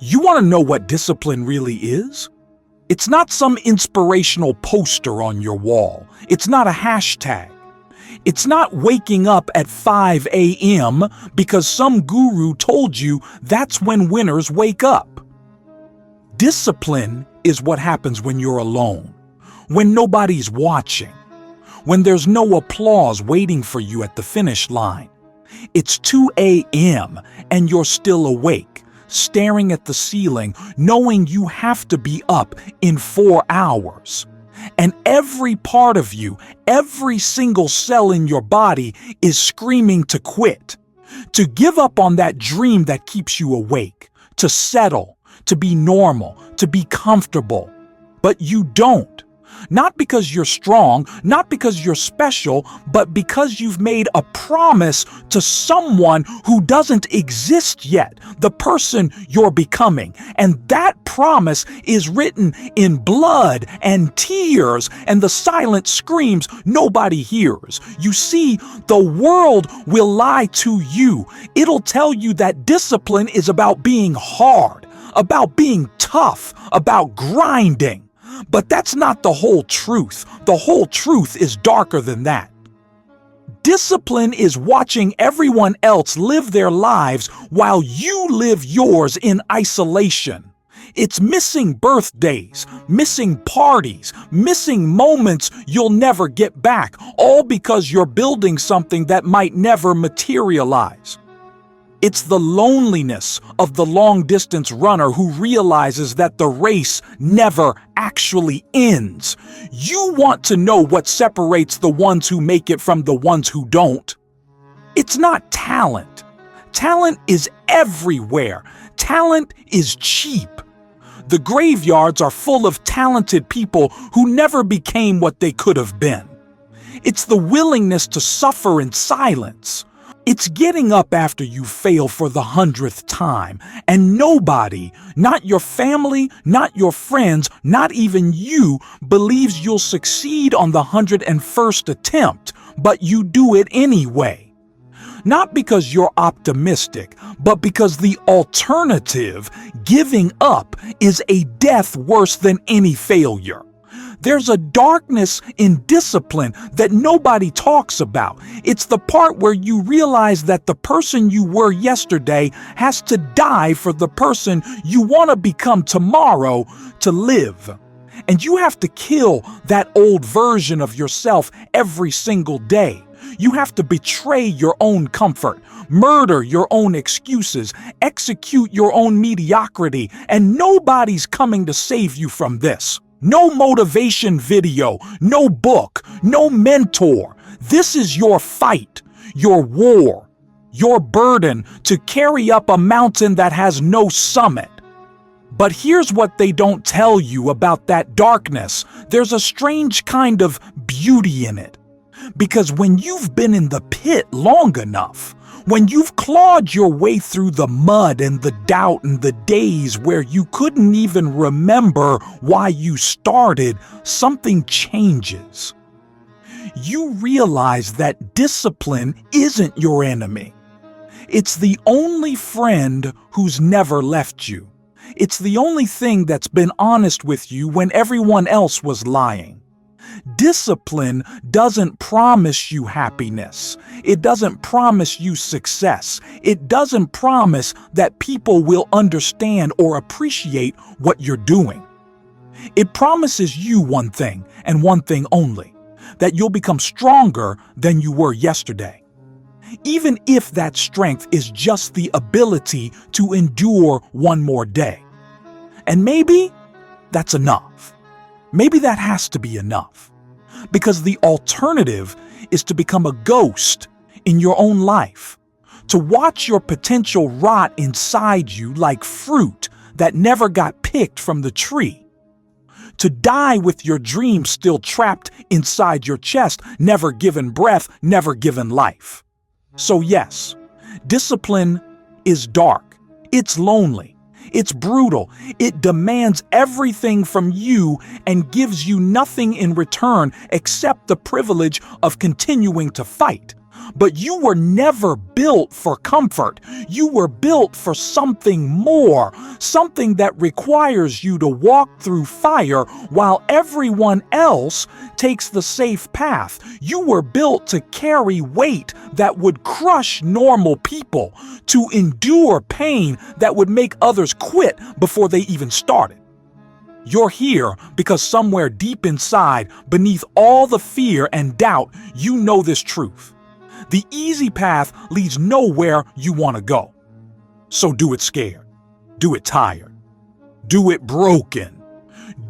You want to know what discipline really is? It's not some inspirational poster on your wall. It's not a hashtag. It's not waking up at 5 a.m. because some guru told you that's when winners wake up. Discipline is what happens when you're alone, when nobody's watching, when there's no applause waiting for you at the finish line. It's 2 a.m. and you're still awake, staring at the ceiling, knowing you have to be up in 4 hours. And every part of you, every single cell in your body is screaming to quit, to give up on that dream that keeps you awake, to settle, to be normal, to be comfortable. But you don't. Not because you're strong, not because you're special, but because you've made a promise to someone who doesn't exist yet, the person you're becoming. And that promise is written in blood and tears and the silent screams nobody hears. You see, the world will lie to you. It'll tell you that discipline is about being hard, about being tough, about grinding. But that's not the whole truth. The whole truth is darker than that. Discipline is watching everyone else live their lives while you live yours in isolation. It's missing birthdays, missing parties, missing moments you'll never get back, all because you're building something that might never materialize. It's the loneliness of the long-distance runner who realizes that the race never actually ends. You want to know what separates the ones who make it from the ones who don't. It's not talent. Talent is everywhere. Talent is cheap. The graveyards are full of talented people who never became what they could have been. It's the willingness to suffer in silence. It's getting up after you fail for the 100th time, and nobody, not your family, not your friends, not even you, believes you'll succeed on the 101st attempt, but you do it anyway. Not because you're optimistic, but because the alternative, giving up, is a death worse than any failure. There's a darkness in discipline that nobody talks about. It's the part where you realize that the person you were yesterday has to die for the person you want to become tomorrow to live. And you have to kill that old version of yourself every single day. You have to betray your own comfort, murder your own excuses, execute your own mediocrity, and nobody's coming to save you from this. No motivation video, no book, no mentor. This is your fight, your war, your burden to carry up a mountain that has no summit. But here's what they don't tell you about that darkness. There's a strange kind of beauty in it. Because when you've been in the pit long enough, when you've clawed your way through the mud and the doubt and the days where you couldn't even remember why you started, something changes. You realize that discipline isn't your enemy. It's the only friend who's never left you. It's the only thing that's been honest with you when everyone else was lying. Discipline doesn't promise you happiness. It doesn't promise you success. It doesn't promise that people will understand or appreciate what you're doing. It promises you one thing and one thing only, that you'll become stronger than you were yesterday. Even if that strength is just the ability to endure one more day. And maybe that's enough. Maybe that has to be enough. Because the alternative is to become a ghost in your own life, to watch your potential rot inside you like fruit that never got picked from the tree, to die with your dreams still trapped inside your chest, never given breath, never given life. So yes, discipline is dark, it's lonely, it's brutal, it demands everything from you and gives you nothing in return except the privilege of continuing to fight. But you were never built for comfort. You were built for something more, something that requires you to walk through fire while everyone else takes the safe path. You were built to carry weight that would crush normal people, to endure pain that would make others quit before they even started. You're here because somewhere deep inside, beneath all the fear and doubt, you know this truth. The easy path leads nowhere you want to go. So do it scared. Do it tired. Do it broken.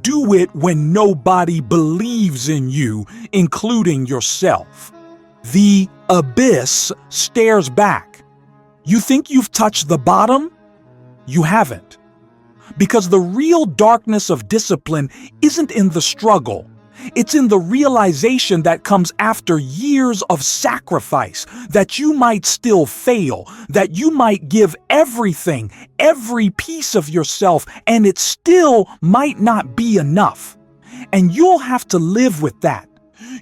Do it when nobody believes in you, including yourself. The abyss stares back. You think you've touched the bottom? You haven't. Because the real darkness of discipline isn't in the struggle. It's in the realization that comes after years of sacrifice, that you might still fail, that you might give everything, every piece of yourself, and it still might not be enough. And you'll have to live with that.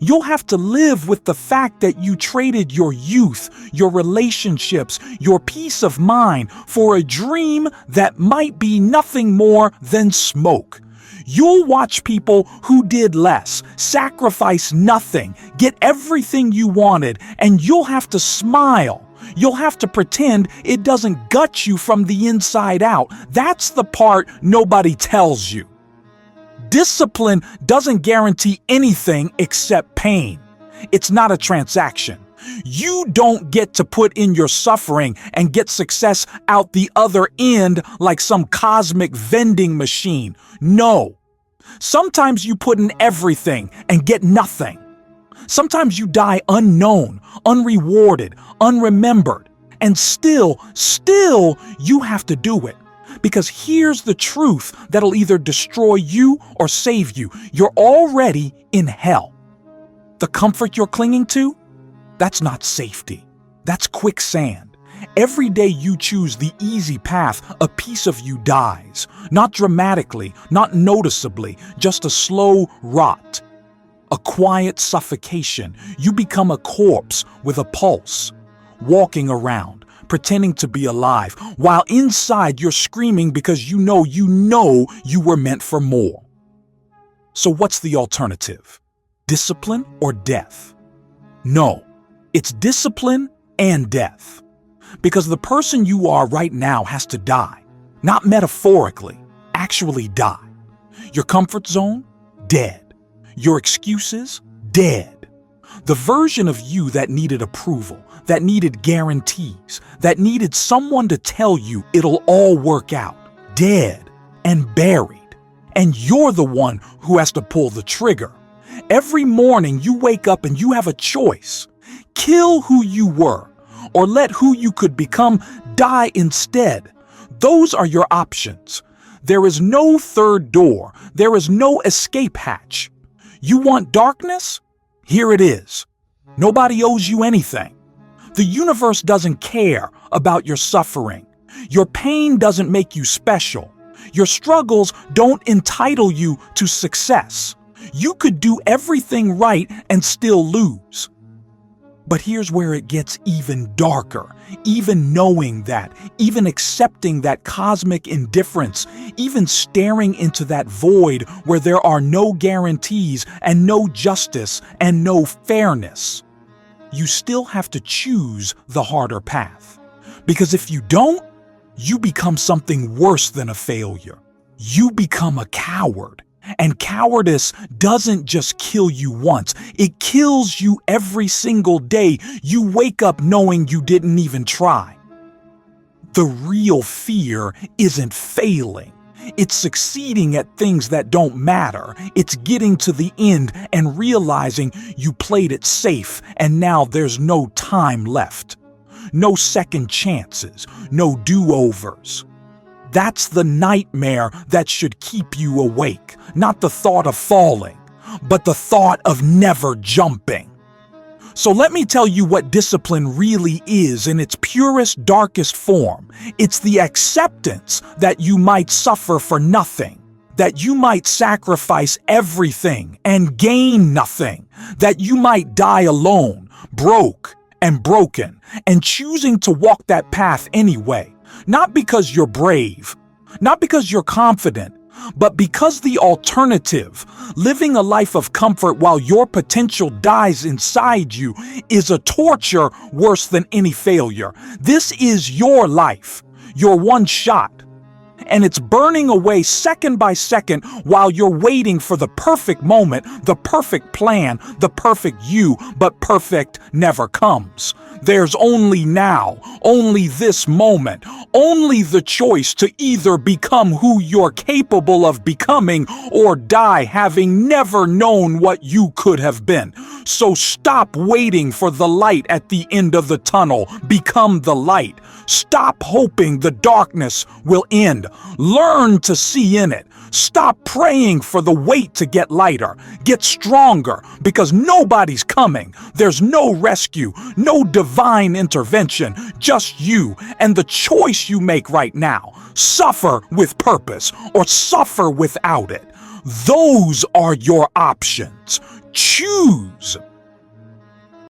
You'll have to live with the fact that you traded your youth, your relationships, your peace of mind for a dream that might be nothing more than smoke. You'll watch people who did less, sacrifice nothing, get everything you wanted, and you'll have to smile. You'll have to pretend it doesn't gut you from the inside out. That's the part nobody tells you. Discipline doesn't guarantee anything except pain. It's not a transaction. You don't get to put in your suffering and get success out the other end like some cosmic vending machine. No. Sometimes you put in everything and get nothing. Sometimes you die unknown, unrewarded, unremembered. And still you have to do it. Because here's the truth that'll either destroy you or save you. You're already in hell. The comfort you're clinging to? That's not safety. That's quicksand. Every day you choose the easy path, a piece of you dies. Not dramatically, not noticeably, just a slow rot. A quiet suffocation. You become a corpse with a pulse, walking around, pretending to be alive, while inside you're screaming because you know you were meant for more. So what's the alternative? Discipline or death? No, it's discipline and death. Because the person you are right now has to die. Not metaphorically, actually die. Your comfort zone? Dead. Your excuses? Dead. The version of you that needed approval, that needed guarantees, that needed someone to tell you it'll all work out. Dead and buried. And you're the one who has to pull the trigger. Every morning you wake up and you have a choice. Kill who you were, or let who you could become die instead. Those are your options. There is no third door. There is no escape hatch. You want darkness? Here it is. Nobody owes you anything. The universe doesn't care about your suffering. Your pain doesn't make you special. Your struggles don't entitle you to success. You could do everything right and still lose. But here's where it gets even darker. Even knowing that, even accepting that cosmic indifference, even staring into that void where there are no guarantees and no justice and no fairness, you still have to choose the harder path. Because if you don't, you become something worse than a failure. You become a coward. And cowardice doesn't just kill you once. It kills you every single day you wake up knowing you didn't even try. The real fear isn't failing. It's succeeding at things that don't matter. It's getting to the end and realizing you played it safe and now there's no time left. No second chances, no do-overs. That's the nightmare that should keep you awake, not the thought of falling, but the thought of never jumping. So let me tell you what discipline really is in its purest, darkest form. It's the acceptance that you might suffer for nothing, that you might sacrifice everything and gain nothing, that you might die alone, broke, and broken and choosing to walk that path anyway. Not because you're brave, not because you're confident, but because the alternative, living a life of comfort while your potential dies inside you, is a torture worse than any failure. This is your life, your one shot. And it's burning away second by second while you're waiting for the perfect moment, the perfect plan, the perfect you, but perfect never comes. There's only now, only this moment, only the choice to either become who you're capable of becoming or die having never known what you could have been. So stop waiting for the light at the end of the tunnel. Become the light. Stop hoping the darkness will end. Learn to see in it. Stop praying for the weight to get lighter. Get stronger, because nobody's coming. There's no rescue, no divine intervention, just you and the choice you make right now. Suffer with purpose or suffer without it. Those are your options. Choose.